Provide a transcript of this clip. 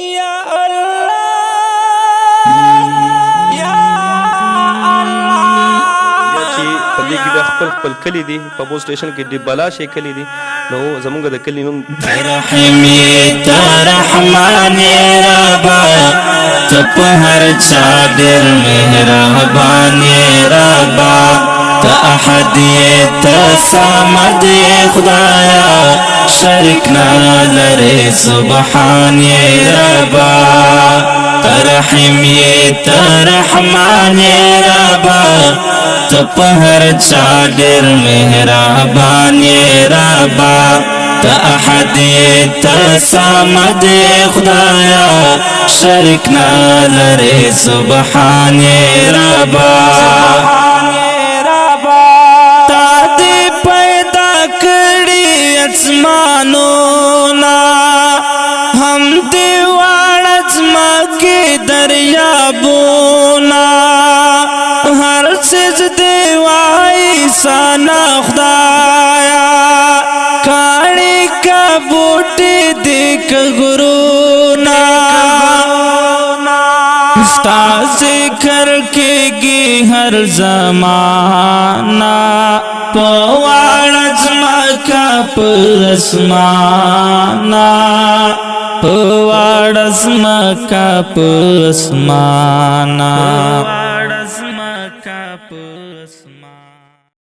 یا اللہ یا اللہ چې په دې کې د خپل کلی دی په بو سټیشن کې د بلا شي کلی دی نو زمونږ د کلی نوم رحمی رحمان ربا ته په هر چا ډېر مهربان ربا ته احد ته صمد خدایا شریک نه لري سبحان ربا رحیم رحمان ربا ته په هر چا ډېر مهربان ربا ته احد ته صمد خدایا شریک نه لري سبحان ربا تا دې پیدا کړی اسمانونه هم دې واړه ځمکې دریابونه هر څیز دې وایي ثنا خدایا کاڼي کا بوټي دې که غرونه ستا ذکر کېږي هر زمانه په واړه ځمکه په اسمانه په واړه ځمکه په اسمانه